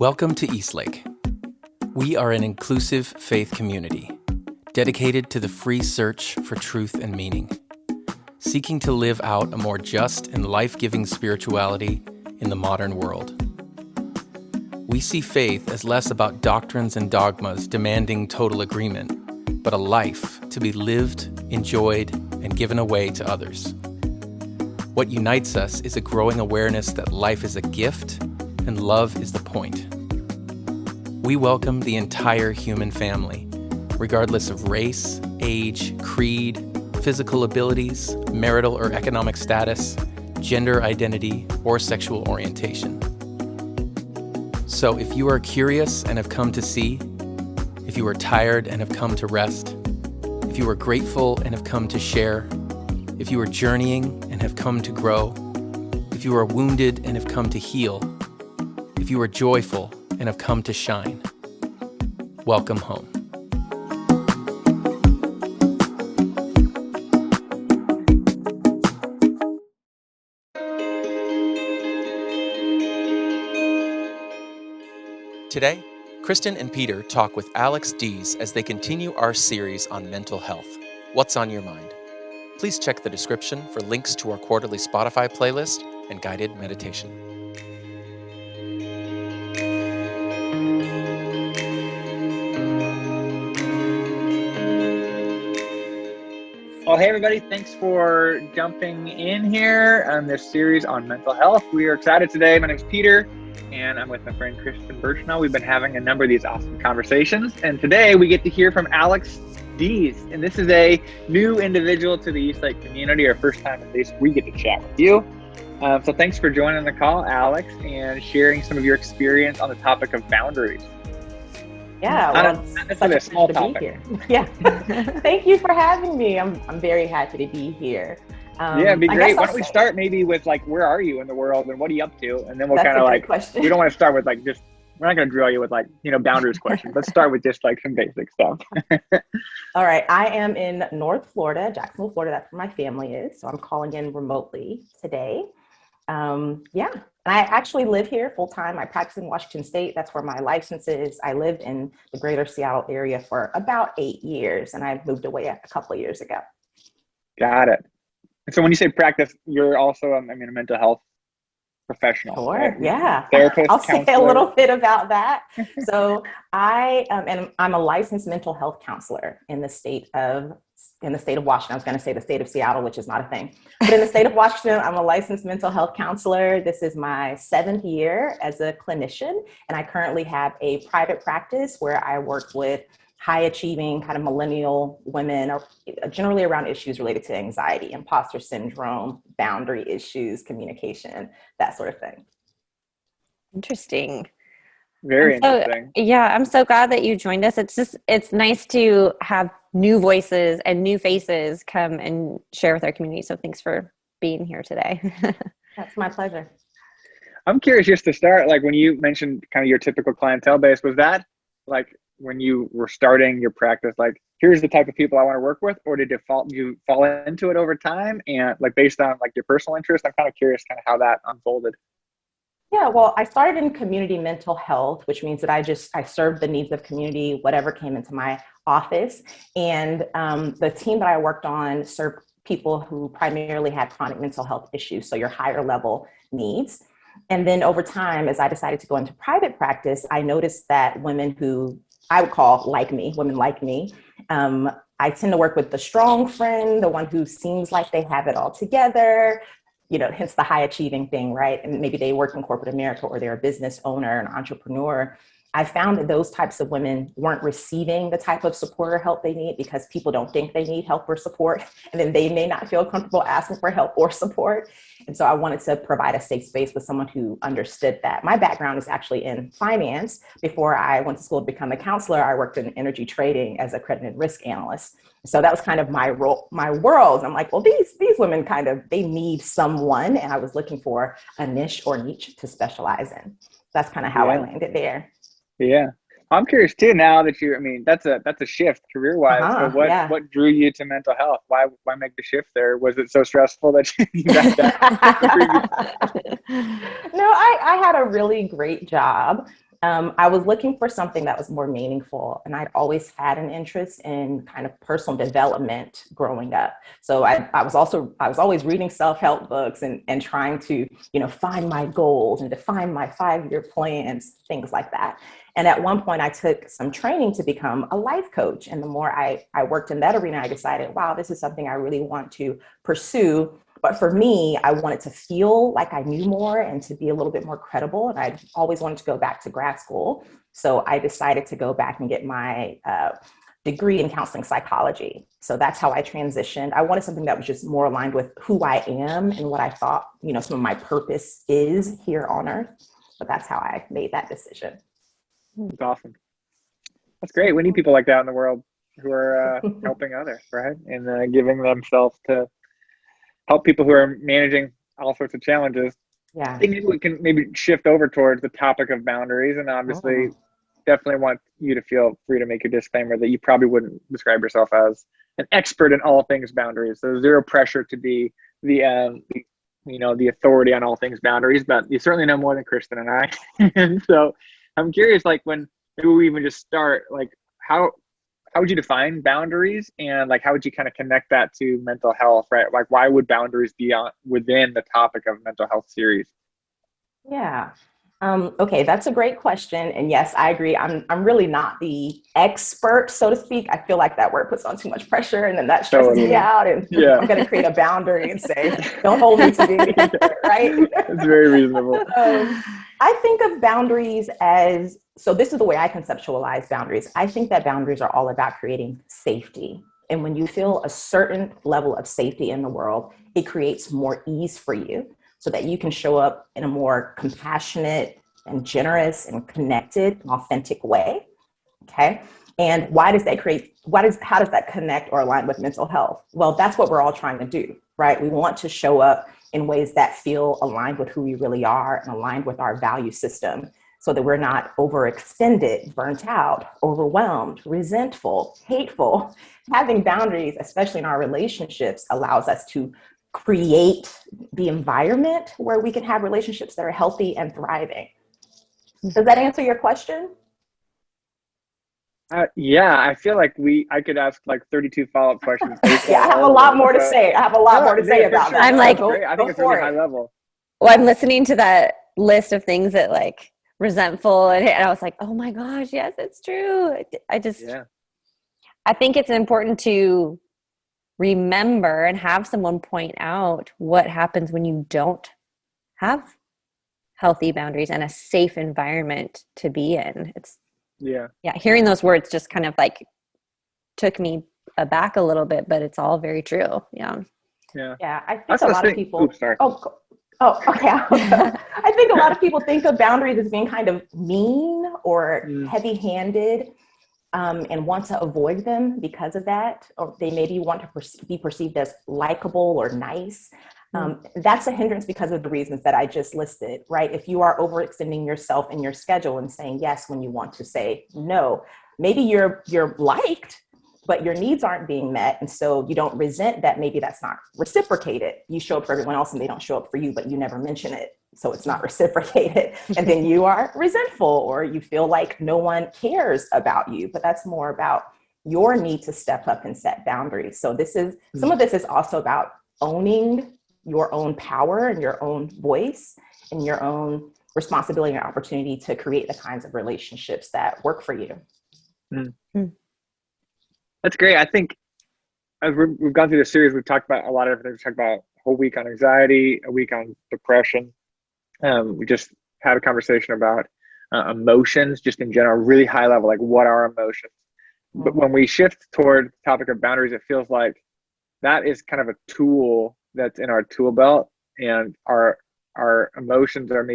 Welcome to Eastlake. We are an inclusive faith community dedicated to the free search for truth and meaning, seeking to live out a more just and life-giving spirituality in the modern world. We see faith as less about doctrines and dogmas demanding total agreement, but a life to be lived, enjoyed, and given away to others. What unites us is a growing awareness that life is a gift and love is the point. We welcome the entire human family, regardless of race, age, creed, physical abilities, marital or economic status, gender identity, or sexual orientation. So if you are curious and have come to see, if you are tired and have come to rest, if you are grateful and have come to share, if you are journeying and have come to grow, if you are wounded and have come to heal, if you are joyful and have come to shine, welcome home. Today, Kristen and Peter talk with Alex Deas as they continue our series on mental health. What's on your mind? Please check the description for links to our quarterly Spotify playlist and guided meditation. Well, hey everybody, thanks for jumping in here on this series on mental health. We are excited today. My name is Peter, and I'm with my friend Kristen Birchnell. We've been having a number of these awesome conversations, and today we get to hear from Alex Deas, and this is a new individual to the Eastlake community, our first time at least we get to chat with you. So thanks for joining the call, Alex, and sharing some of your experience on the topic of boundaries. Yeah, well, it's such a small topic. Be here. Yeah, thank you for having me. I'm very happy to be here. Yeah, it'd be great. Why don't we start maybe with like, where are you in the world and what are you up to? And then we'll kind of like, we don't want to start with like just, we're not going to drill you with like, boundaries questions. Let's start with just like some basic stuff. All right. I am in North Florida, Jacksonville, Florida. That's where my family is. So I'm calling in remotely today. And I actually live here full time. I practice in Washington State. That's where my license is. I lived in the greater Seattle area for about 8 years, and I moved away a couple of years ago. Got it. So when you say practice, you're also, a mental health professional. Sure. Right? Yeah. Therapist, I'll counselor. say a little bit about that. So I'm a licensed mental health counselor in the state of Washington. I was going to say the state of Seattle, which is not a thing, but in the state of Washington, I'm a licensed mental health counselor. This is my 7th year as a clinician, and I currently have a private practice where I work with high achieving kind of millennial women, or generally around issues related to anxiety, imposter syndrome, boundary issues, communication, that sort of thing. Interesting. Very interesting. Yeah, I'm so glad that you joined us. It's nice to have new voices and new faces come and share with our community. So thanks for being here today. That's my pleasure. I'm curious just to start, like when you mentioned kind of your typical clientele base, was that like when you were starting your practice, like here's the type of people I want to work with, or did you fall into it over time and like based on like your personal interest? I'm kind of curious kind of how that unfolded. Yeah, well, I started in community mental health, which means that I served the needs of community, whatever came into my office. And the team that I worked on served people who primarily had chronic mental health issues, so your higher level needs. And then over time, as I decided to go into private practice, I noticed that women who I would call women like me, I tend to work with the strong friend, the one who seems like they have it all together, hence the high achieving thing, right? And maybe they work in corporate America or they're a business owner, an entrepreneur. I found that those types of women weren't receiving the type of support or help they need because people don't think they need help or support. And then they may not feel comfortable asking for help or support. And so I wanted to provide a safe space with someone who understood that. My background is actually in finance. Before I went to school to become a counselor, I worked in energy trading as a credit and risk analyst. So that was kind of my role, my world. I'm like, well, these women they need someone. And I was looking for a niche or niche to specialize in. That's kind of how I landed there. Yeah. I'm curious too, now that that's a shift career-wise. So what drew you to mental health? Why make the shift there? Was it so stressful that you got that? No, I had a really great job. I was looking for something that was more meaningful, and I'd always had an interest in kind of personal development growing up. So I was always reading self-help books and trying to, find my goals and define my 5-year plans, things like that. And at one point I took some training to become a life coach. And the more I worked in that arena, I decided, wow, this is something I really want to pursue. But for me, I wanted to feel like I knew more and to be a little bit more credible. And I always wanted to go back to grad school. So I decided to go back and get my degree in counseling psychology. So that's how I transitioned. I wanted something that was just more aligned with who I am and what I thought, some of my purpose is here on earth. But that's how I made that decision. That's awesome. That's great. We need people like that in the world who are helping others, right? And giving themselves to help people who are managing all sorts of challenges. Yeah. I think maybe we can shift over towards the topic of boundaries, and obviously definitely want you to feel free to make your disclaimer that you probably wouldn't describe yourself as an expert in all things boundaries. So zero pressure to be the authority on all things boundaries, but you certainly know more than Kristen and I. And so I'm curious, like, when maybe we even just start, like, how would you define boundaries, and like how would you kind of connect that to mental health, right? Like, why would boundaries be within the topic of mental health series? Yeah. Okay, that's a great question. And yes, I agree. I'm really not the expert, so to speak. I feel like that word puts on too much pressure, and then that stresses me out. And I'm going to create a boundary and say, don't hold me to being the expert, right? It's very reasonable. I think of boundaries as, so this is the way I conceptualize boundaries. I think that boundaries are all about creating safety. And when you feel a certain level of safety in the world, it creates more ease for you so that you can show up in a more compassionate and generous and connected and authentic way. Okay. And how does that connect or align with mental health? Well, that's what we're all trying to do, right? We want to show up in ways that feel aligned with who we really are and aligned with our value system, so that we're not overextended, burnt out, overwhelmed, resentful, hateful. Having boundaries, especially in our relationships, allows us to create the environment where we can have relationships that are healthy and thriving. Does that answer your question? Yeah, I feel like I could ask like 32 follow-up questions. Yeah, I have a lot more to say. I have a lot more to say about sure. that. I'm like, great. I think it's really high level. Well, I'm listening to that list of things that, like, resentful, and I was like, oh my gosh, yes, it's true. I think it's important to remember and have someone point out what happens when you don't have healthy boundaries and a safe environment to be in. Hearing those words just kind of like took me aback a little bit, but it's all very true. Yeah, I think a lot of people Oops, sorry. Okay. I think a lot of people think of boundaries as being kind of mean or heavy-handed, and want to avoid them because of that, or they maybe want to be perceived as likable or nice. That's a hindrance because of the reasons that I just listed, right? If you are overextending yourself in your schedule and saying yes when you want to say no, maybe you're liked, but your needs aren't being met. And so you don't resent that maybe that's not reciprocated. You show up for everyone else and they don't show up for you, but you never mention it. So it's not reciprocated. And then you are resentful, or you feel like no one cares about you, but that's more about your need to step up and set boundaries. So some of this is also about owning your own power and your own voice and your own responsibility and opportunity to create the kinds of relationships that work for you. That's great. I think as we've gone through this series, we've talked about a lot of everything. We've talked about a whole week on anxiety, a week on depression. We just had a conversation about emotions, just in general, really high level, like what are emotions? But when we shift toward the topic of boundaries, it feels like that is kind of a tool that's in our tool belt, and our emotions are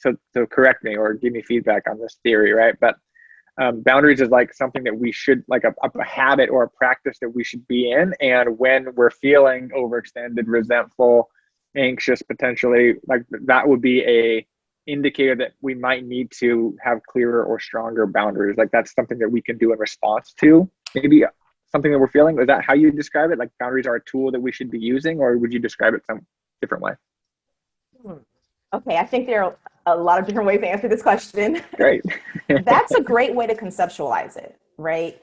so correct me or give me feedback on this theory, right? But boundaries is like something that we should, like a habit or a practice that we should be in. And when we're feeling overextended, resentful, anxious, potentially, like that would be a indicator that we might need to have clearer or stronger boundaries. Like that's something that we can do in response to maybe something that we're feeling. Is that how you describe it? Like boundaries are a tool that we should be using, or would you describe it some different way? Okay, I think there are a lot of different ways to answer this question. Great. That's a great way to conceptualize it, right?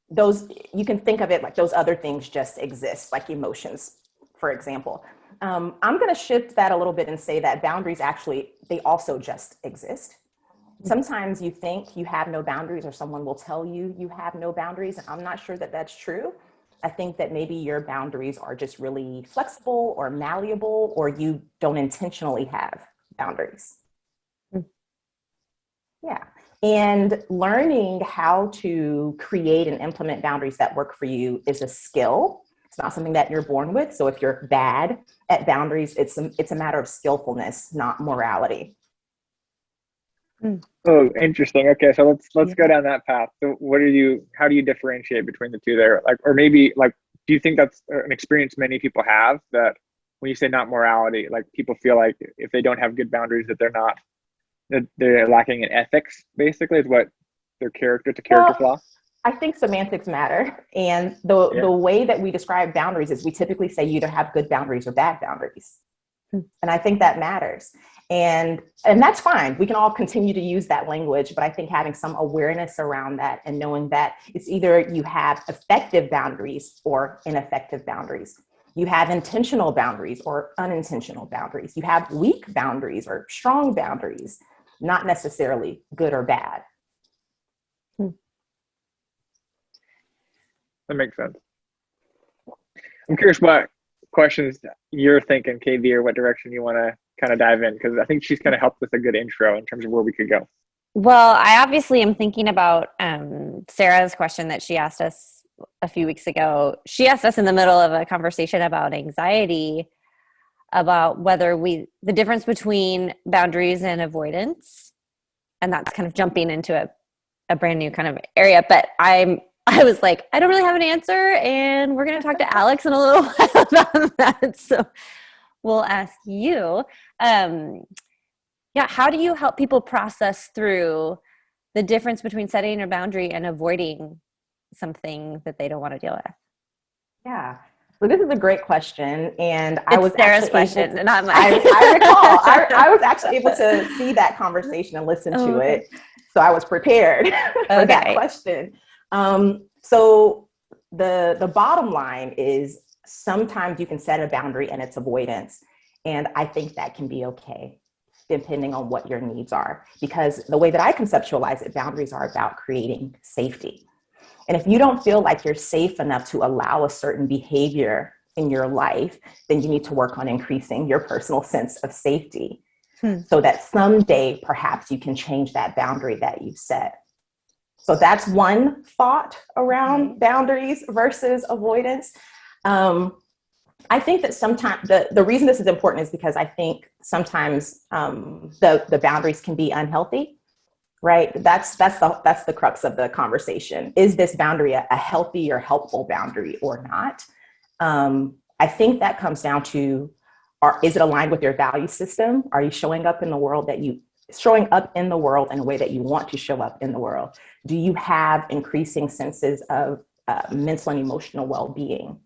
Those, you can think of it like those other things just exist, like emotions, for example. I'm going to shift that a little bit and say that boundaries actually, they also just exist. Sometimes you think you have no boundaries, or someone will tell you you have no boundaries. And I'm not sure that that's true. I think that maybe your boundaries are just really flexible or malleable, or you don't intentionally have boundaries. Yeah. And learning how to create and implement boundaries that work for you is a skill. It's not something that you're born with. So if you're bad at boundaries, it's a matter of skillfulness, not morality. Oh, interesting. Okay, so let's go down that path. So how do you differentiate between the two there? Like, or maybe like, do you think that's an experience many people have, that when you say not morality, like people feel like if they don't have good boundaries, that they're lacking in ethics, basically, is what their character flaw? I think semantics matter. And the way that we describe boundaries is we typically say you either have good boundaries or bad boundaries. And I think that matters. And that's fine. We can all continue to use that language, but I think having some awareness around that and knowing that it's either you have effective boundaries or ineffective boundaries. You have intentional boundaries or unintentional boundaries. You have weak boundaries or strong boundaries, not necessarily good or bad. That makes sense. I'm curious what questions you're thinking, KB, or what direction you want to kind of dive in, because I think she's kind of helped with a good intro in terms of where we could go. Well, I obviously am thinking about Sarah's question that she asked us a few weeks ago. She asked us in the middle of a conversation about anxiety, about the difference between boundaries and avoidance. And that's kind of jumping into a brand new kind of area. But I was like, I don't really have an answer, and we're going to talk to Alex in a little while about that. So we'll ask you. How do you help people process through the difference between setting a boundary and avoiding something that they don't want to deal with? Yeah. So this is a great question. And I was Sarah's question, not mine. I recall, I was actually able to see that conversation and listen to it. So I was prepared for that question. So the bottom line is sometimes you can set a boundary and it's avoidance. And I think that can be okay, depending on what your needs are. Because the way that I conceptualize it, boundaries are about creating safety. And if you don't feel like you're safe enough to allow a certain behavior in your life, then you need to work on increasing your personal sense of safety so that someday perhaps you can change that boundary that you've set. So that's one thought around boundaries versus avoidance. I think that sometimes the reason this is important is because I think sometimes the boundaries can be unhealthy. Right. That's the crux of the conversation. Is this boundary a healthy or helpful boundary or not? I think that comes down to, is it aligned with your value system? Are you showing up in the world in a way that you want to show up in the world? Do you have increasing senses of mental and emotional well-being?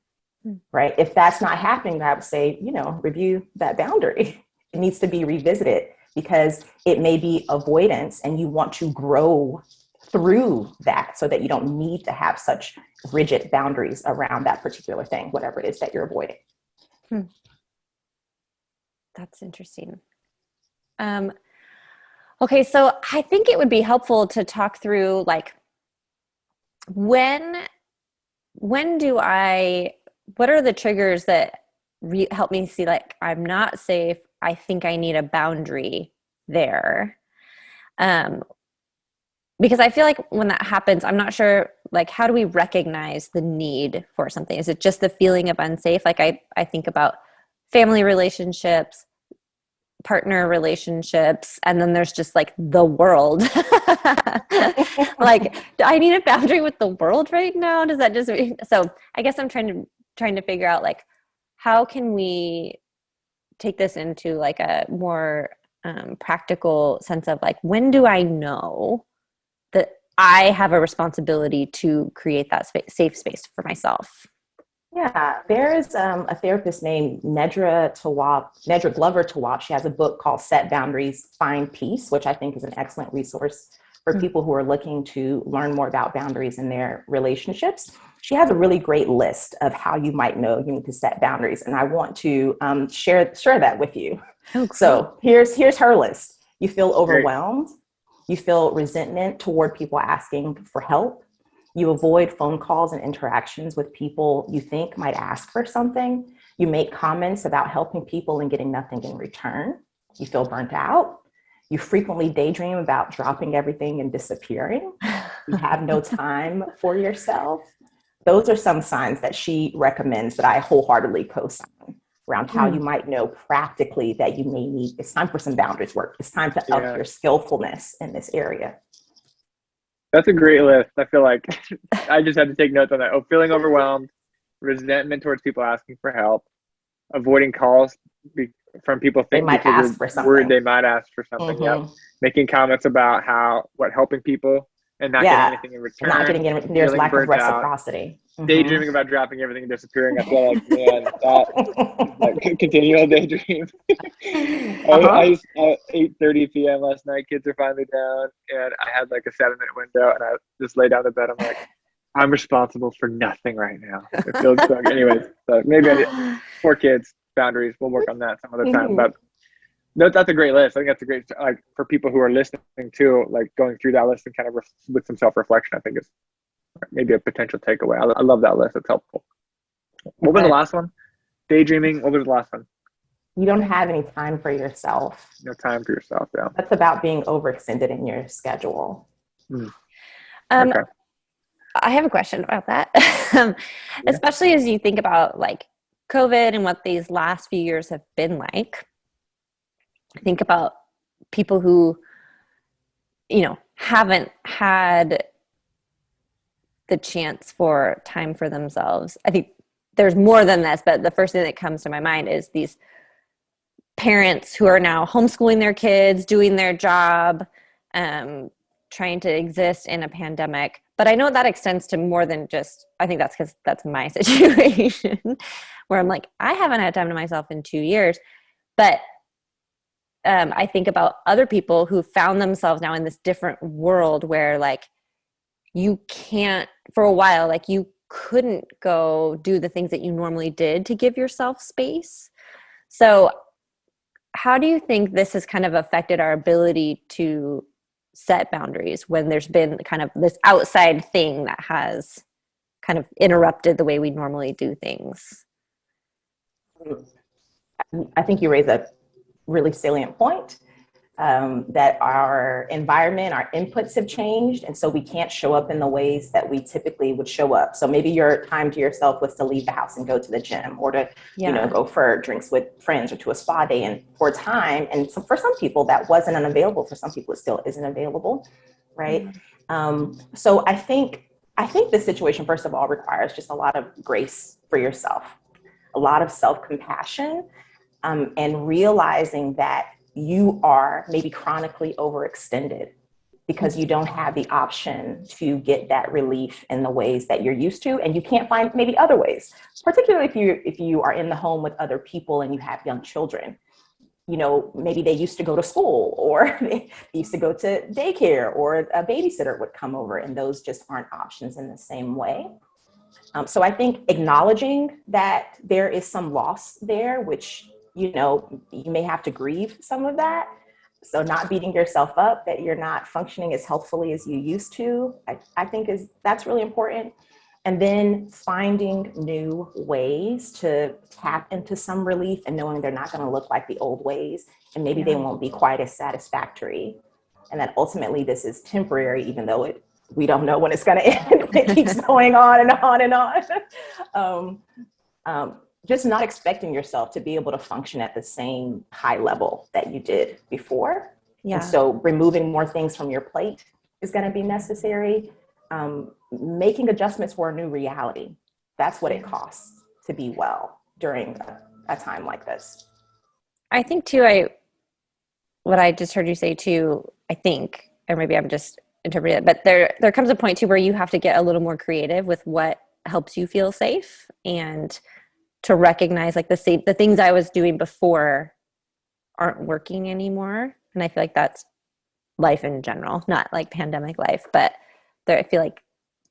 Right. If that's not happening, I would say, review that boundary. It needs to be revisited, because it may be avoidance and you want to grow through that so that you don't need to have such rigid boundaries around that particular thing, whatever it is that you're avoiding. That's interesting. Okay, so I think it would be helpful to talk through, like, what are the triggers that help me see, like, I'm not safe, I think I need a boundary there. Because I feel like when that happens, I'm not sure, like, how do we recognize the need for something? Is it just the feeling of unsafe? Like I think about family relationships, partner relationships, and then there's just like the world. Like, do I need a boundary with the world right now? Does that just mean, so I guess I'm trying to figure out, like, how can we take this into like a more practical sense of, like, when do I know that I have a responsibility to create that safe space for myself? Yeah, there's a therapist named Nedra Glover Tawwab. She has a book called Set Boundaries, Find Peace, which I think is an excellent resource for people who are looking to learn more about boundaries in their relationships. She has a really great list of how you might know you need to set boundaries, and I want to share that with you. Oh, great. So here's her list. You feel Great. overwhelmed. You feel resentment toward people asking for help. You avoid phone calls and interactions with people you think might ask for something. You make comments about helping people and getting nothing in return. You feel burnt out. You frequently daydream about dropping everything and disappearing. You have no time for yourself. Those are some signs that she recommends that I wholeheartedly co-sign around how you might know practically that you may need, it's time for some boundaries work. It's time to up your skillfulness in this area. That's a great list. I feel like I just had to take notes on that. Oh, feeling overwhelmed, resentment towards people asking for help, avoiding calls from people They might ask for something. Worried they might ask for something. Mm-hmm. Yep. Making comments about helping people and not getting anything in return. Not getting in, there's lack of reciprocity. Mm-hmm. Daydreaming about dropping everything and disappearing. I feel like, man, that continual daydream. I 8:30 p.m. last night. Kids are finally down, and I had like a 7-minute window, and I just lay down in bed. I'm like, I'm responsible for nothing right now. It feels so. Anyways, so maybe I need 4 kids. Boundaries. We'll work on that some other time. But that's a great list. I think that's a great, like, for people who are listening to, like, going through that list and kind of with some self-reflection. I think is maybe a potential takeaway. I love that list. It's helpful. What was the last one? Daydreaming. What was the last one? You don't have any time for yourself. No time for yourself. Yeah. That's about being overextended in your schedule. Okay. I have a question about that. Especially as you think about like COVID and what these last few years have been like. Think about people who, haven't had the chance for time for themselves. I think there's more than this, but the first thing that comes to my mind is these parents who are now homeschooling their kids, doing their job, trying to exist in a pandemic. But I know that extends to more than just, I think that's because that's my situation where I'm like, I haven't had time to myself in 2 years. But I think about other people who found themselves now in this different world where like you can't, for a while, like you couldn't go do the things that you normally did to give yourself space. So how do you think this has kind of affected our ability to set boundaries when there's been kind of this outside thing that has kind of interrupted the way we normally do things? I think you raise a really salient point, that our environment, our inputs have changed. And so we can't show up in the ways that we typically would show up. So maybe your time to yourself was to leave the house and go to the gym or to, go for drinks with friends or to a spa day. And for a time, and for some people that wasn't unavailable, for some people it still isn't available, right? So I think this situation, first of all, requires just a lot of grace for yourself, a lot of self-compassion, and realizing that you are maybe chronically overextended because you don't have the option to get that relief in the ways that you're used to, and you can't find maybe other ways, particularly if you are in the home with other people and you have young children. Maybe they used to go to school, or they used to go to daycare, or a babysitter would come over, and those just aren't options in the same way. So I think acknowledging that there is some loss there, which you may have to grieve some of that. So not beating yourself up that you're not functioning as healthfully as you used to, I think that's really important. And then finding new ways to tap into some relief and knowing they're not going to look like the old ways, and maybe they won't be quite as satisfactory. And that ultimately this is temporary, even though we don't know when it's going to end. It keeps going on and on and on. Just not expecting yourself to be able to function at the same high level that you did before. Yeah. And so removing more things from your plate is going to be necessary. Making adjustments for a new reality. That's what it costs to be well during a time like this. I think too, what I just heard you say too, I think, or maybe I'm just interpreting it, but there comes a point too where you have to get a little more creative with what helps you feel safe, and to recognize like the things I was doing before aren't working anymore. And I feel like that's life in general, not like pandemic life, but I feel like,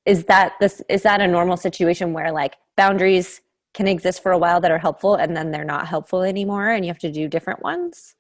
is that a normal situation where like boundaries can exist for a while that are helpful and then they're not helpful anymore and you have to do different ones?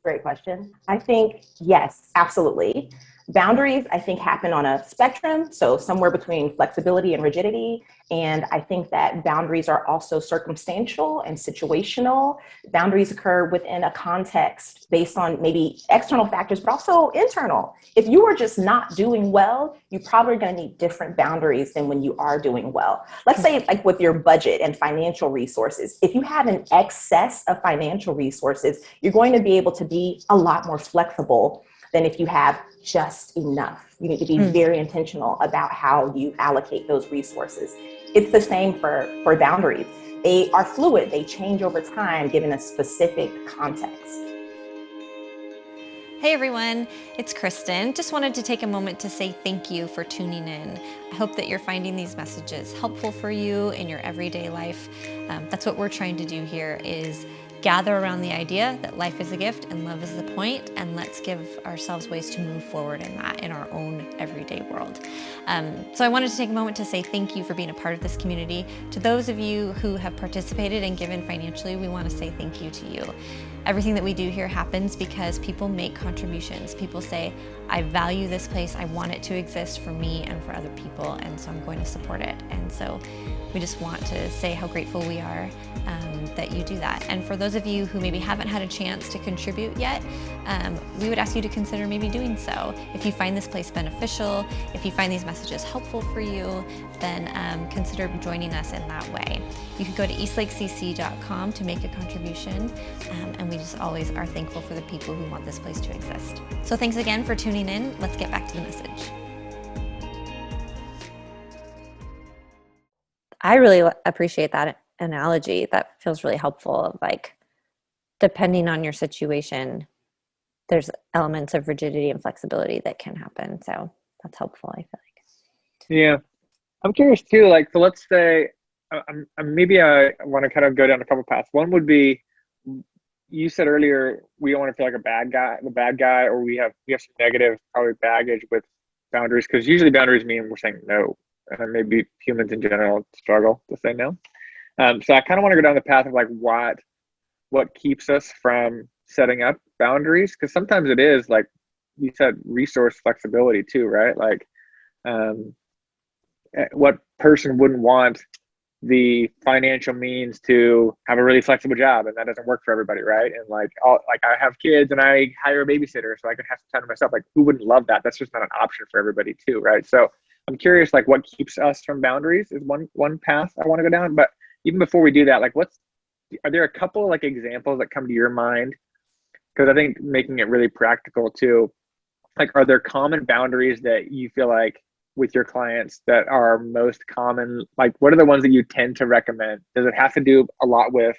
Great question. I think, yes, absolutely. Boundaries, I think, happen on a spectrum, so somewhere between flexibility and rigidity. And I think that boundaries are also circumstantial and situational. Boundaries occur within a context based on maybe external factors, but also internal. If you are just not doing well, you're probably going to need different boundaries than when you are doing well. Let's say like with your budget and financial resources, if you have an excess of financial resources, you're going to be able to be a lot more flexible than if you have just enough. You need to be very intentional about how you allocate those resources. It's the same for boundaries. They are fluid. They change over time given a specific context. Hey everyone, it's Kristen. Just wanted to take a moment to say thank you for tuning in. I hope that you're finding these messages helpful for you in your everyday life. That's what we're trying to do here, is gather around the idea that life is a gift and love is the point, and let's give ourselves ways to move forward in that in our own everyday world. So I wanted to take a moment to say thank you for being a part of this community. To those of you who have participated and given financially, we want to say thank you to you. Everything that we do here happens because people make contributions. People say, I value this place, I want it to exist for me and for other people, and so I'm going to support it. And so we just want to say how grateful we are that you do that. And for those of you who maybe haven't had a chance to contribute yet, we would ask you to consider maybe doing so. If you find this place beneficial, if you find these messages helpful for you, then consider joining us in that way. You can go to eastlakecc.com to make a contribution, and we just always are thankful for the people who want this place to exist. So thanks again for tuning in. Let's get back to the message. I really appreciate that analogy. That feels really helpful. Like, depending on your situation, there's elements of rigidity and flexibility that can happen. So that's helpful, I feel like. Yeah. I'm curious too, like, so let's say, maybe I want to kind of go down a couple paths. One would be, you said earlier, we don't want to feel like the bad guy, or we have some negative probably baggage with boundaries, because usually boundaries mean we're saying no. And maybe humans in general struggle to say no. So I kind of want to go down the path of like what keeps us from setting up boundaries, because sometimes it is like you said, resource flexibility too, right? Like, what person wouldn't want the financial means to have a really flexible job, and that doesn't work for everybody, right? And like, I have kids and I hire a babysitter so I can have some time to myself. Like, who wouldn't love that? That's just not an option for everybody too, right? So I'm curious, like, what keeps us from boundaries is one path I want to go down. But even before we do that, like, are there a couple like examples that come to your mind? Because I think making it really practical too, like, are there common boundaries that you feel like with your clients that are most common? Like, what are the ones that you tend to recommend? Does it have to do a lot with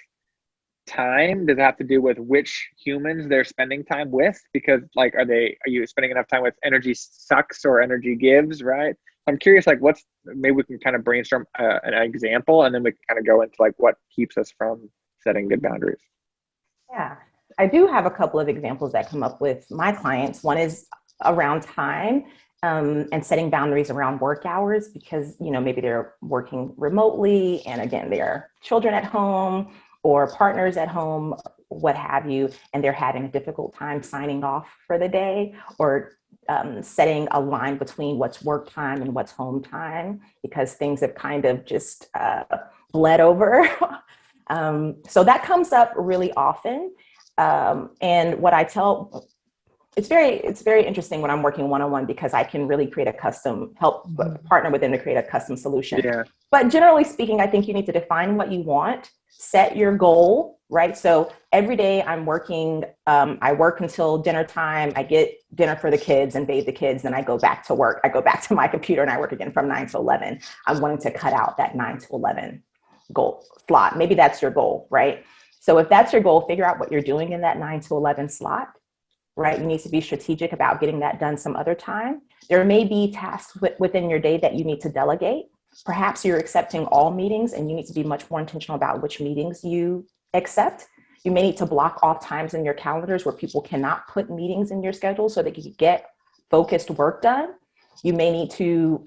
time? Does it have to do with which humans they're spending time with? Because like, are you spending enough time with energy sucks or energy gives, right? I'm curious, like, maybe we can kind of brainstorm an example, and then we can kind of go into like what keeps us from setting good boundaries. Yeah, I do have a couple of examples that come up with my clients. One is around time, and setting boundaries around work hours, because, maybe they're working remotely, and again, there are children at home or partners at home, what have you, and they're having a difficult time signing off for the day, or setting a line between what's work time and what's home time, because things have kind of just bled over. So that comes up really often. And what I tell, it's very interesting when I'm working one-on-one, because I can really partner with them to create a custom solution. Yeah. But generally speaking, I think you need to define what you want, set your goal, right? So every day I'm working, I work until dinner time, I get dinner for the kids and bathe the kids, then I go back to work. I go back to my computer and I work again from 9 to 11. I'm wanting to cut out that 9 to 11 goal slot. Maybe that's your goal, right? So if that's your goal, figure out what you're doing in that 9 to 11 slot, right? You need to be strategic about getting that done some other time. There may be tasks within your day that you need to delegate. Perhaps you're accepting all meetings and you need to be much more intentional about which meetings you accept. You may need to block off times in your calendars where people cannot put meetings in your schedule so that you can get focused work done. You may need to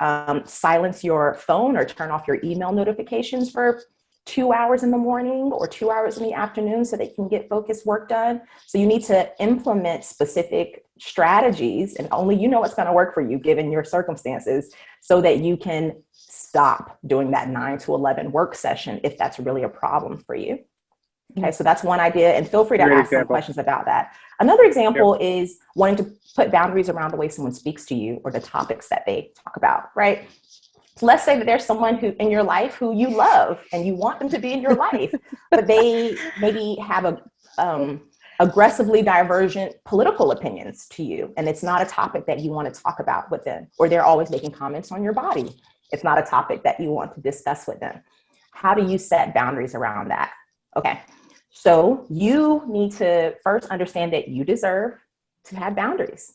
silence your phone or turn off your email notifications for 2 hours in the morning or 2 hours in the afternoon so that you can get focused work done. So you need to implement specific strategies, and only you know what's going to work for you given your circumstances, so that you can stop doing that 9 to 11 work session if that's really a problem for you. Okay, so that's one idea, and feel free to ask some questions about that. Another example is wanting to put boundaries around the way someone speaks to you or the topics that they talk about, right? So let's say that there's someone who in your life who you love and you want them to be in your life, but they maybe have aggressively divergent political opinions to you, and it's not a topic that you want to talk about with them, or they're always making comments on your body. It's not a topic that you want to discuss with them. How do you set boundaries around that? Okay, so you need to first understand that you deserve to have boundaries.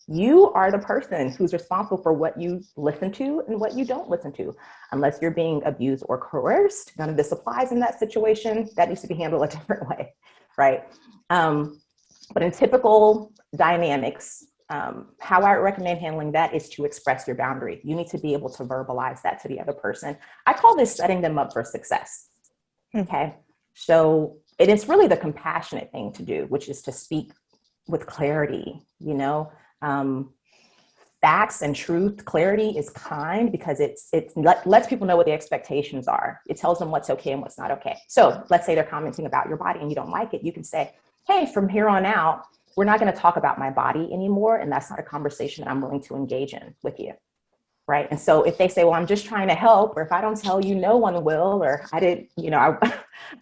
You are the person who's responsible for what you listen to and what you don't listen to. Unless you're being abused or coerced, none of this applies in that situation. That needs to be handled a different way, right? But in typical dynamics, how I recommend handling that is to express your boundary. You need to be able to verbalize that to the other person. I call this setting them up for success. Okay, so it is really the compassionate thing to do, which is to speak with clarity, you know. Facts and truth. Clarity is kind because it lets people know what the expectations are. It tells them what's okay and what's not okay. So let's say they're commenting about your body and you don't like it. You can say, hey, from here on out, we're not going to talk about my body anymore. And that's not a conversation that I'm willing to engage in with you. Right. And so if they say, well, I'm just trying to help, or if I don't tell you, no one will, or I didn't, you know,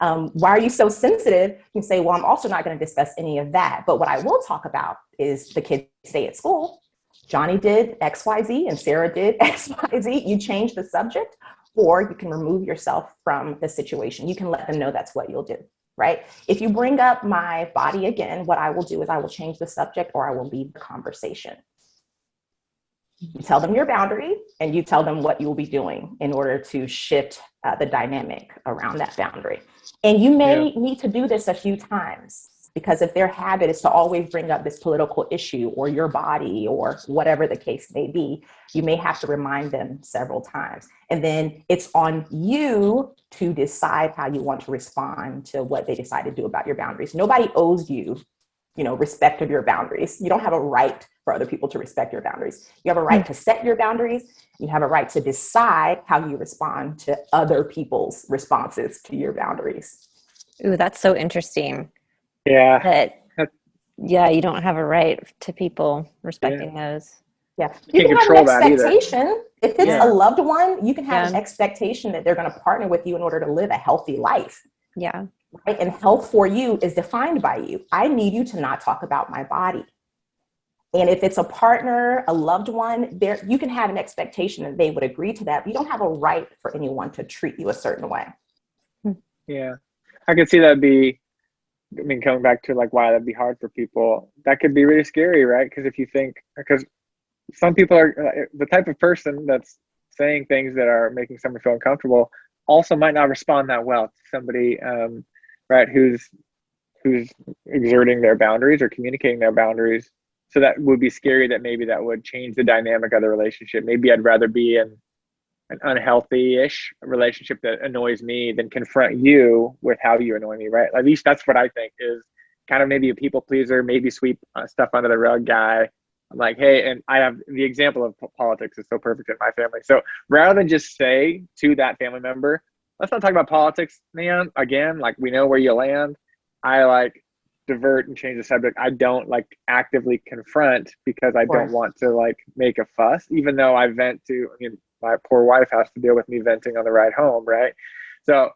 why are you so sensitive? You can say, well, I'm also not going to discuss any of that. But what I will talk about is the kids stay at school. Johnny did X, Y, Z, and Sarah did X, Y, Z. You change the subject, or you can remove yourself from the situation. You can let them know that's what you'll do. Right. If you bring up my body again, what I will do is I will change the subject, or I will leave the conversation. You tell them your boundary and you tell them what you'll be doing in order to shift the dynamic around that boundary. And you may need to do this a few times, because if their habit is to always bring up this political issue or your body or whatever the case may be, you may have to remind them several times. And then it's on you to decide how you want to respond to what they decide to do about your boundaries. Nobody owes you, you know, respect of your boundaries. You don't have a right for other people to respect your boundaries. You have a right to set your boundaries. You have a right to decide how you respond to other people's responses to your boundaries. Ooh, that's so interesting. Yeah. You don't have a right to people respecting those. Yeah. You can have an expectation. If it's a loved one, you can have an expectation that they're going to partner with you in order to live a healthy life. Yeah. Right? And health for you is defined by you. I need you to not talk about my body. And if it's a partner, a loved one, you can have an expectation that they would agree to that. But you don't have a right for anyone to treat you a certain way. Yeah. I could see that coming back to like why that'd be hard for people, that could be really scary, right? Because some people are the type of person that's saying things that are making someone feel uncomfortable also might not respond that well to somebody, right, who's exerting their boundaries or communicating their boundaries. So that would be scary, that maybe that would change the dynamic of the relationship. Maybe I'd rather be in an unhealthy-ish relationship that annoys me than confront you with how you annoy me, right? At least that's what I think is kind of maybe a people pleaser, maybe sweep stuff under the rug guy. I'm like, hey, and I have the example of politics is so perfect in my family. So rather than just say to that family member, let's not talk about politics, man, again, like we know where you land, I like divert and change the subject. I don't like actively confront because I don't want to like make a fuss, even though I vent to, my poor wife has to deal with me venting on the ride home, right? So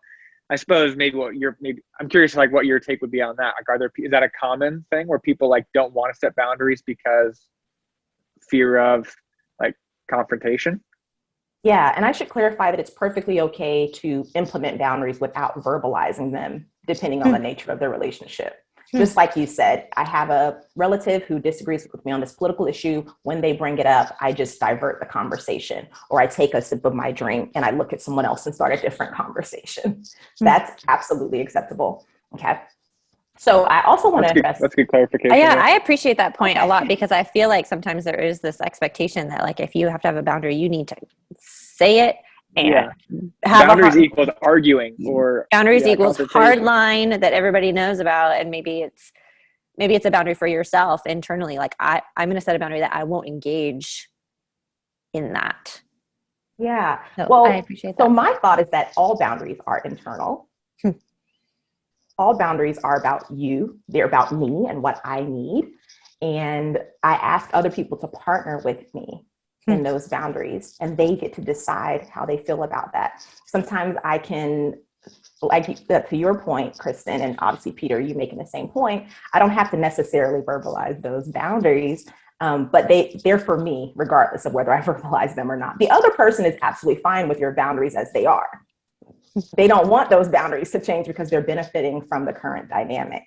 I suppose I'm curious like what your take would be on that. Like, is that a common thing where people like don't want to set boundaries because fear of like confrontation? Yeah, and I should clarify that it's perfectly okay to implement boundaries without verbalizing them, depending on the nature of the relationship. Just like you said, I have a relative who disagrees with me on this political issue. When they bring it up, I just divert the conversation, or I take a sip of my drink and I look at someone else and start a different conversation. That's absolutely acceptable. Okay. So I also want to address. That's good clarification. Yeah, I appreciate that point a lot, because I feel like sometimes there is this expectation that, like, if you have to have a boundary, you need to say it and have boundaries equals arguing, or boundaries equals hard line that everybody knows about. And maybe it's a boundary for yourself internally. Like, I'm going to set a boundary that I won't engage in that. Yeah. So well, I appreciate that. So my thought is that all boundaries are internal. All boundaries are about you. They're about me and what I need. And I ask other people to partner with me in those boundaries, and they get to decide how they feel about that. Sometimes I can, like to your point, Kristen, and obviously Peter, you making the same point, I don't have to necessarily verbalize those boundaries, but they're for me, regardless of whether I verbalize them or not. The other person is absolutely fine with your boundaries as they are. They don't want those boundaries to change because they're benefiting from the current dynamic,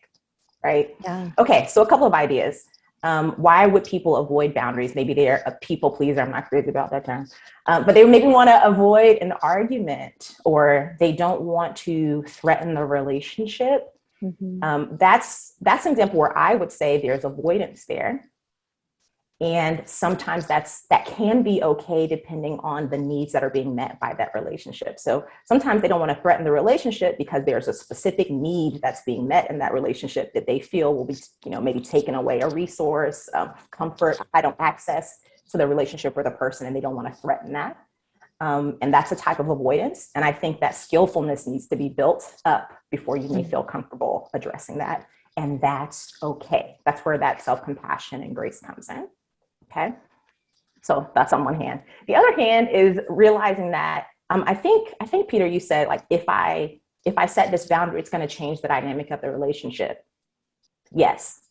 right? Yeah. Okay, so a couple of ideas. Why would people avoid boundaries? Maybe they're a people pleaser. I'm not crazy about that term. But they maybe want to avoid an argument, or they don't want to threaten the relationship. That's an example where I would say there's avoidance there. And sometimes that can be okay depending on the needs that are being met by that relationship. So sometimes they don't want to threaten the relationship because there's a specific need that's being met in that relationship that they feel will be, maybe taken away, a resource, comfort, access to the relationship or the person, and they don't want to threaten that. And that's a type of avoidance. And I think that skillfulness needs to be built up before you may feel comfortable addressing that. And that's okay. That's where that self-compassion and grace comes in. Okay. So that's on one hand. The other hand is realizing that I think Peter, you said, like, if I set this boundary, it's going to change the dynamic of the relationship. Yes.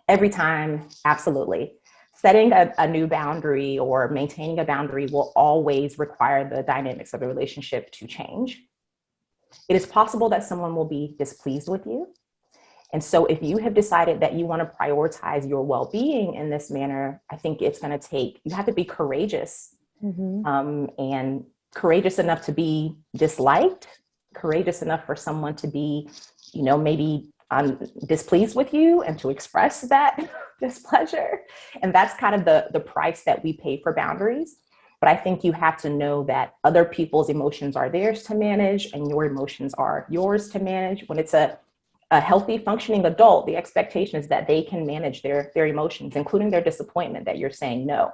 Every time. Absolutely. Setting a new boundary or maintaining a boundary will always require the dynamics of the relationship to change. It is possible that someone will be displeased with you. And so if you have decided that you want to prioritize your well-being in this manner, I think it's going to you have to be courageous, and courageous enough to be disliked, courageous enough for someone to be, maybe displeased with you and to express that displeasure. And that's kind of the price that we pay for boundaries. But I think you have to know that other people's emotions are theirs to manage and your emotions are yours to manage. When it's a healthy, functioning adult, the expectation is that they can manage their emotions, including their disappointment that you're saying no,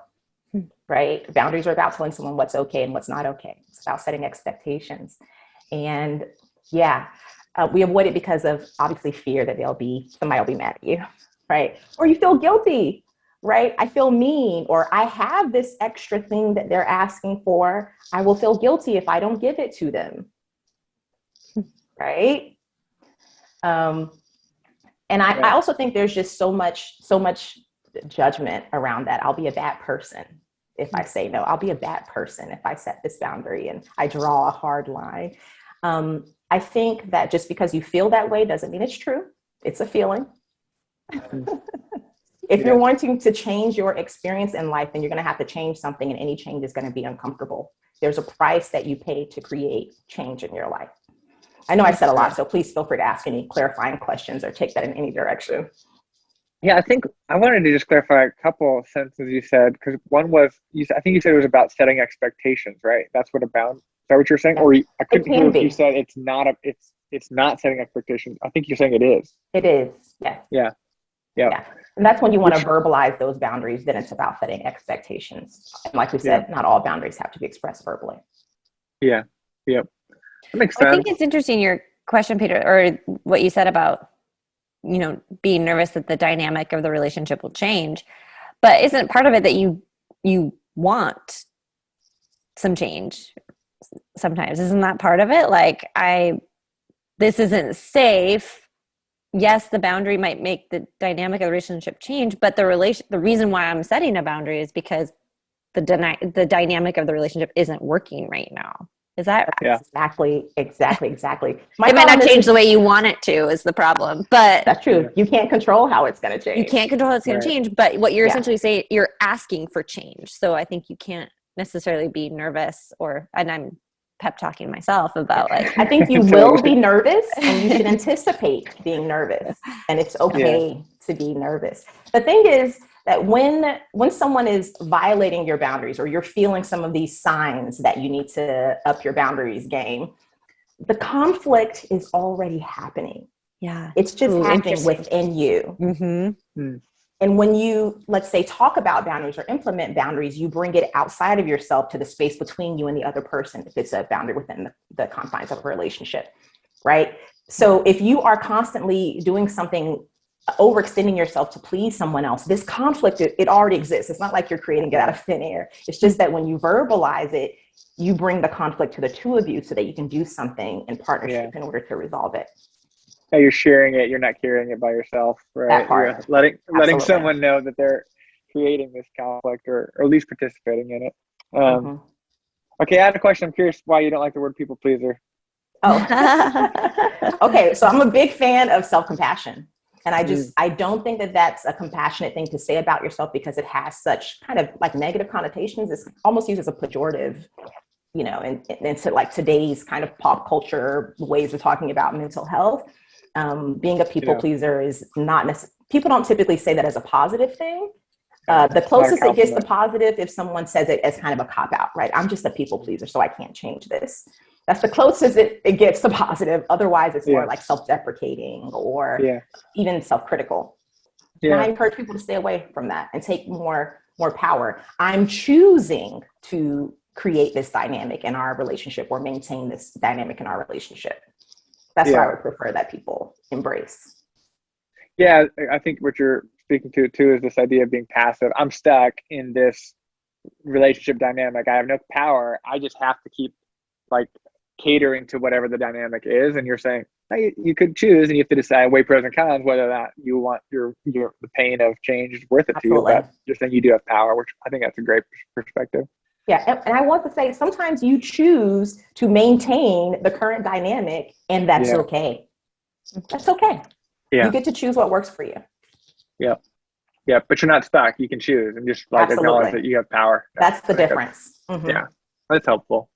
right? Boundaries are about telling someone what's okay and what's not okay. It's about setting expectations. And we avoid it because of obviously fear that somebody will be mad at you, right? Or you feel guilty, right? I feel mean, or I have this extra thing that they're asking for. I will feel guilty if I don't give it to them, right? And I also think there's just so much judgment around that. I'll be a bad person if I say no. I'll be a bad person if I set this boundary and I draw a hard line. I think that just because you feel that way doesn't mean it's true. It's a feeling. If you're wanting to change your experience in life, then you're going to have to change something, and any change is going to be uncomfortable. There's a price that you pay to create change in your life. I know I said a lot, so please feel free to ask any clarifying questions or take that in any direction. Yeah, I think I wanted to just clarify a couple sentences you said, because one was, I think you said it was about setting expectations, right? That's what about, is that what you're saying? Yeah. Or I couldn't hear if you said it's not setting expectations. I think you're saying it is. It is, yes. Yeah. And that's when you want to verbalize those boundaries, then it's about setting expectations. And like we said, not all boundaries have to be expressed verbally. Yeah. That makes sense. I think it's interesting, your question, Peter, or what you said about, being nervous that the dynamic of the relationship will change. But isn't part of it that you want some change sometimes? Isn't that part of it? Like, this isn't safe. Yes, the boundary might make the dynamic of the relationship change, but the reason why I'm setting a boundary is because the dynamic of the relationship isn't working right now. Is that right? Exactly. It might not change the way you want it to is the problem, but that's true. You can't control how it's going to change. You can't control how it's going to change, but what you're essentially saying, you're asking for change. So I think you can't necessarily be nervous and I'm pep talking myself about like, I think you will be nervous and you should anticipate being nervous, and it's okay to be nervous. The thing is that when someone is violating your boundaries, or you're feeling some of these signs that you need to up your boundaries game, the conflict is already happening. Yeah. It's just happening within you. Mm-hmm. And when you, let's say, talk about boundaries or implement boundaries, you bring it outside of yourself to the space between you and the other person, if it's a boundary within the confines of a relationship, right? So if you are constantly doing something, overextending yourself to please someone else, this conflict, it already exists. It's not like you're creating it out of thin air. It's just that when you verbalize it, you bring the conflict to the two of you so that you can do something in partnership in order to resolve it. Yeah, you're sharing it. You're not carrying it by yourself, right? That part. You're letting someone know that they're creating this conflict, or at least participating in it. Okay, I had a question. I'm curious why you don't like the word people pleaser. Oh, okay. So I'm a big fan of self-compassion. And I don't think that that's a compassionate thing to say about yourself, because it has such kind of like negative connotations. It's almost used as a pejorative, you know, and to like today's kind of pop culture ways of talking about mental health. Being a people pleaser is not necessarily, people don't typically say that as a positive thing. The closest it gets to positive if someone says it as kind of a cop-out, right? I'm just a people pleaser, so I can't change this. That's the closest it gets to positive. Otherwise, it's more like self-deprecating or even self-critical. And I encourage people to stay away from that and take more power. I'm choosing to create this dynamic in our relationship, or maintain this dynamic in our relationship. That's what I would prefer that people embrace. Yeah, I think what you're speaking to too is this idea of being passive. I'm stuck in this relationship dynamic. I have no power. I just have to keep like catering to whatever the dynamic is. And you're saying, hey, you could choose, and you have to decide, weigh pros and cons, whether that you want the pain of change is worth it to you. But just saying you do have power, which I think that's a great perspective. Yeah, and I want to say, sometimes you choose to maintain the current dynamic, and that's okay. That's okay. Yeah. You get to choose what works for you. Yeah. Yeah, but you're not stuck. You can choose and just like acknowledge that you have power. That's the difference. Yeah, that's helpful.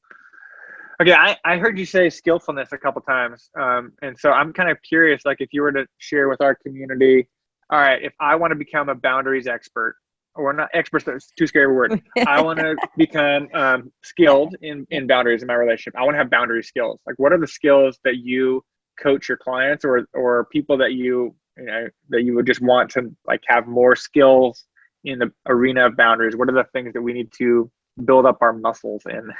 Okay, I heard you say skillfulness a couple times. And so I'm kind of curious, like if you were to share with our community, all right, if I want to become a boundaries expert, or not expert, that's too scary a word. I want to become skilled in boundaries in my relationship. I want to have boundary skills. Like, what are the skills that you coach your clients, or people that you would just want to like have more skills in the arena of boundaries? What are the things that we need to build up our muscles in?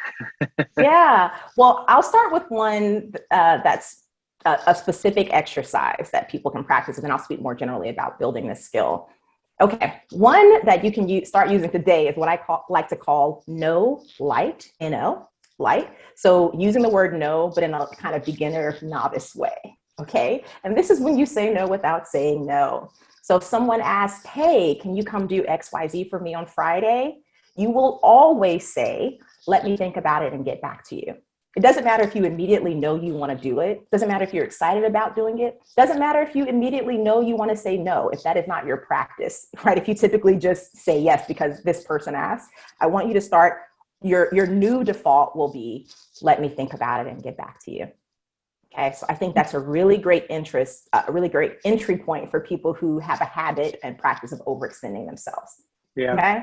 Yeah, well, I'll start with one that's a specific exercise that people can practice, and then I'll speak more generally about building this skill. Okay, one that you can start using today is what I like to call no light, N-O, light. So using the word no, but in a kind of beginner novice way, okay? And this is when you say no without saying no. So if someone asks, hey, can you come do XYZ for me on Friday? You will always say, let me think about it and get back to you. It doesn't matter if you immediately know you want to do it. It doesn't matter if you're excited about doing it. It doesn't matter if you immediately know you want to say no, if that is not your practice, right? If you typically just say yes because this person asked, I want you to start, your new default will be, let me think about it and get back to you. Okay, so I think that's a really great a really great entry point for people who have a habit and practice of overextending themselves. Yeah. Okay.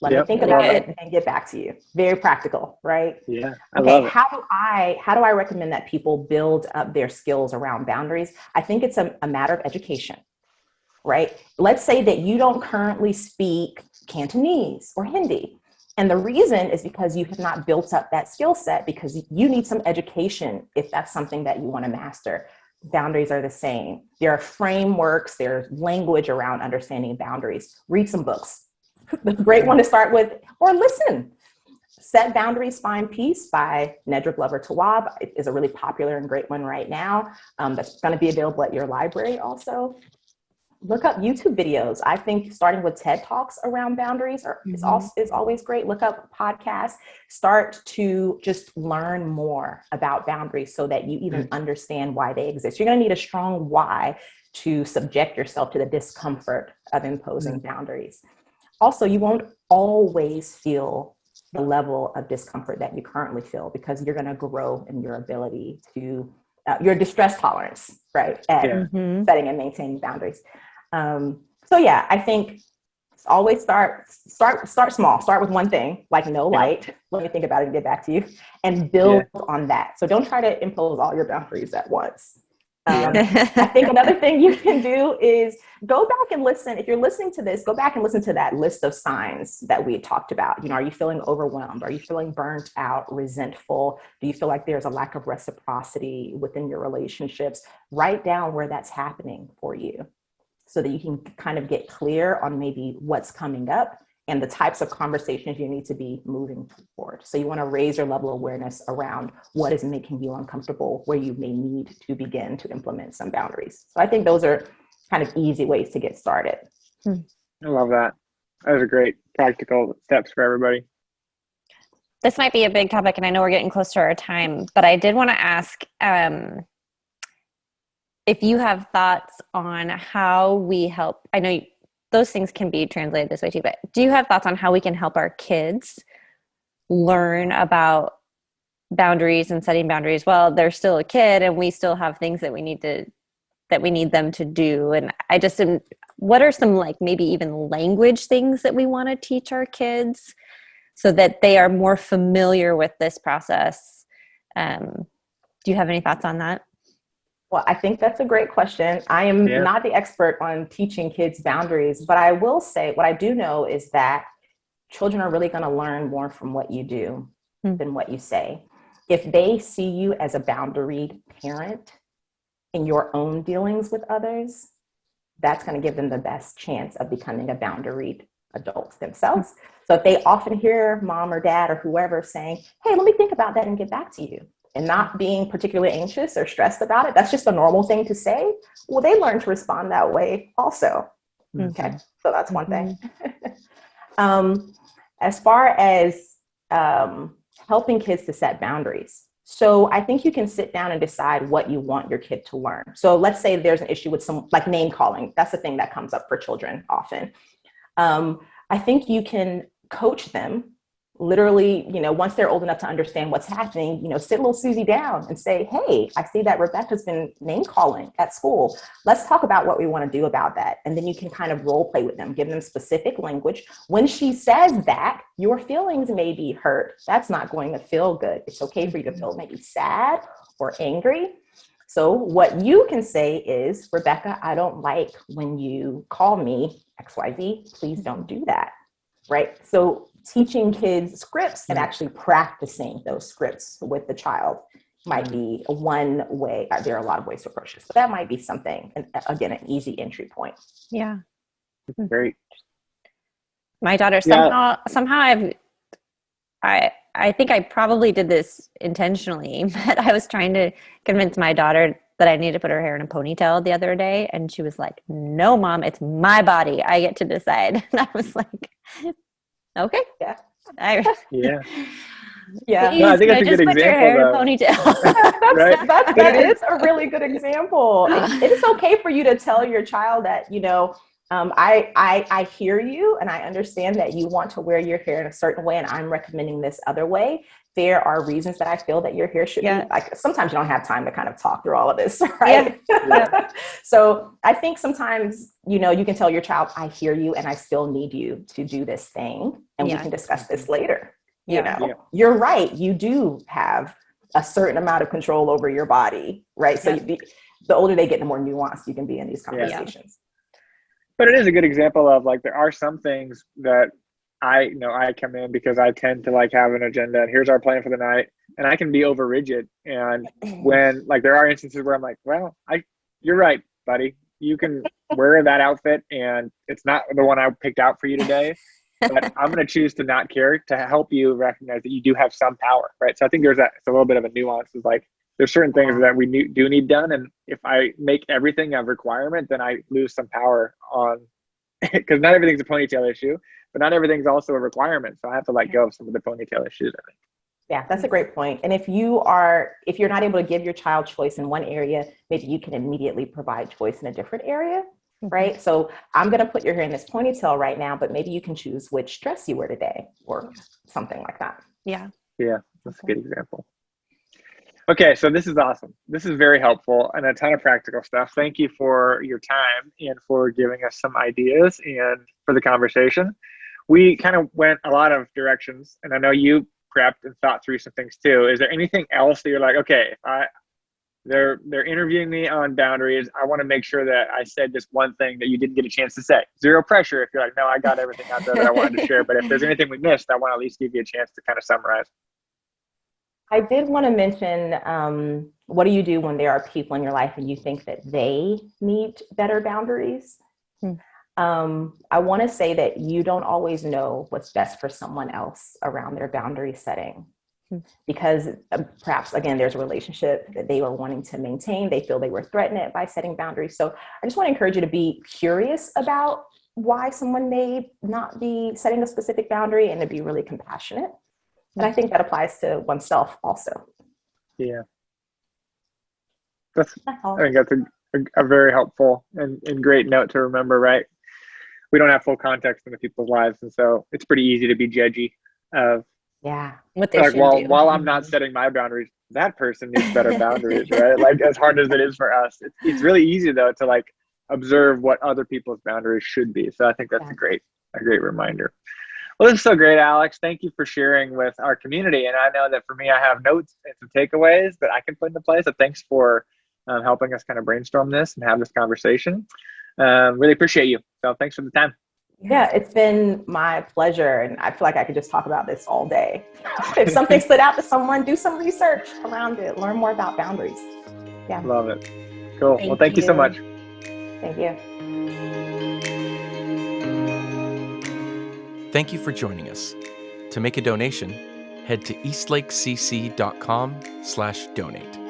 Let me think about it and get back to you. Very practical, right? Yeah. Okay. How do I recommend that people build up their skills around boundaries? I think it's a matter of education, right? Let's say that you don't currently speak Cantonese or Hindi. And the reason is because you have not built up that skill set, because you need some education if that's something that you want to master. Boundaries are the same. There are frameworks, there's language around understanding boundaries. Read some books. The great one to start with, or listen. Set Boundaries, Find Peace by Nedra Glover Tawwab is a really popular and great one right now. That's going to be available at your library also. Look up YouTube videos. I think starting with TED Talks around boundaries is always great. Look up podcasts. Start to just learn more about boundaries so that you even understand why they exist. You're going to need a strong why to subject yourself to the discomfort of imposing boundaries. Also, you won't always feel the level of discomfort that you currently feel, because you're going to grow in your ability to, your distress tolerance, right, at setting and maintaining boundaries. So yeah, I think always start small. Start with one thing, like no light. Let me think about it and get back to you, and build on that. So don't try to impose all your boundaries at once. I think another thing you can do is go back and listen. If you're listening to this, go back and listen to that list of signs that we talked about. You know, are you feeling overwhelmed? Are you feeling burnt out, resentful? Do you feel like there's a lack of reciprocity within your relationships? Write down where that's happening for you, so that you can kind of get clear on maybe what's coming up and the types of conversations you need to be moving forward. So you want to raise your level of awareness around what is making you uncomfortable, where you may need to begin to implement some boundaries. So I think those are kind of easy ways to get started. I love that. Those are great practical steps for everybody. This might be a big topic, and I know we're getting close to our time, but I did want to ask if you have thoughts on how we help. I know those things can be translated this way too, but do you have thoughts on how we can help our kids learn about boundaries and setting boundaries? Well, they're still a kid, and we still have things that we need them to do. And I just what are some, like, maybe even language things that we want to teach our kids so that they are more familiar with this process? Do you have any thoughts on that? Well, I think that's a great question. I am not the expert on teaching kids boundaries, but I will say what I do know is that children are really going to learn more from what you do than what you say. If they see you as a boundaried parent in your own dealings with others, that's going to give them the best chance of becoming a boundaried adult themselves. So if they often hear mom or dad or whoever saying, hey, let me think about that and get back to you, and not being particularly anxious or stressed about it, that's just a normal thing to say. Well, they learn to respond that way also. Okay, so that's one thing. As far as helping kids to set boundaries, so I think you can sit down and decide what you want your kid to learn. So let's say there's an issue with some, like, name calling. That's the thing that comes up for children often. I think you can coach them. Literally, once they're old enough to understand what's happening, sit little Susie down and say, hey, I see that Rebecca's been name calling at school. Let's talk about what we want to do about that. And then you can kind of role play with them, give them specific language. When she says that, your feelings may be hurt. That's not going to feel good. It's okay for you to feel maybe sad or angry. So what you can say is, Rebecca, I don't like when you call me XYZ. Please don't do that. Right? So teaching kids scripts and actually practicing those scripts with the child might be one way. There are a lot of ways to approach this, but that might be something, and again, an easy entry point. Yeah. Great. My daughter, somehow I think I probably did this intentionally, but I was trying to convince my daughter that I needed to put her hair in a ponytail the other day. And she was like, no, Mom, it's my body. I get to decide. And I was like, okay. Yeah. Yeah. Please, No, I think that's a good put your hair example, in a ponytail. Right? That is a really good example. It is okay for you to tell your child that, I hear you, and I understand that you want to wear your hair in a certain way, and I'm recommending this other way. There are reasons that I feel that your hair should be like. Sometimes you don't have time to kind of talk through all of this, right? Yeah. So I think sometimes, you can tell your child, I hear you, and I still need you to do this thing, and we can discuss this later. You're right. You do have a certain amount of control over your body, right? So the older they get, the more nuanced you can be in these conversations. But it is a good example of, like, there are some things that I come in because I tend to, like, have an agenda, and here's our plan for the night, and I can be over rigid. And when, like, there are instances where I'm like, well, you're right, buddy. You can wear that outfit, and it's not the one I picked out for you today, but I'm going to choose to not care, to help you recognize that you do have some power, right? So I think it's a little bit of a nuance. Is like, there's certain things that we do need done. And if I make everything a requirement, then I lose some power on, because not everything's a ponytail issue, but not everything's also a requirement. So I have to let go of some of the ponytail issues, I think. Yeah, that's a great point. And if you're not able to give your child choice in one area, maybe you can immediately provide choice in a different area, right? So I'm going to put your hair in this ponytail right now, but maybe you can choose which dress you wear today or something like that. Yeah. Yeah, that's a good example. Okay, so this is awesome. This is very helpful and a ton of practical stuff. Thank you for your time and for giving us some ideas and for the conversation. We kind of went a lot of directions, and I know you prepped and thought through some things too. Is there anything else that you're like, okay, they're interviewing me on boundaries, I want to make sure that I said this one thing that you didn't get a chance to say? Zero pressure if you're like, no, I got everything out there that I wanted to share. But if there's anything we missed, I want to at least give you a chance to kind of summarize. I did want to mention, what do you do when there are people in your life and you think that they need better boundaries? I want to say that you don't always know what's best for someone else around their boundary setting, because perhaps, again, there's a relationship that they were wanting to maintain. They feel they were threatened by setting boundaries. So I just want to encourage you to be curious about why someone may not be setting a specific boundary and to be really compassionate. And I think that applies to oneself also. Yeah. I think that's a very helpful and great note to remember, right? We don't have full context into people's lives. And so it's pretty easy to be judgy of, what they should do. While I'm not setting my boundaries, that person needs better boundaries, right? Like, as hard as it is for us, it's really easy though to like observe what other people's boundaries should be. So I think that's a great reminder. Well, this is so great, Alex. Thank you for sharing with our community. And I know that for me, I have notes and some takeaways that I can put into place. So thanks for helping us kind of brainstorm this and have this conversation. Really appreciate you. So thanks for the time. Yeah, it's been my pleasure. And I feel like I could just talk about this all day. If something stood out to someone, do some research around it. Learn more about boundaries. Yeah. Love it. Cool. Well, thank you so much. Thank you. Thank you for joining us. To make a donation, head to eastlakecc.com/donate.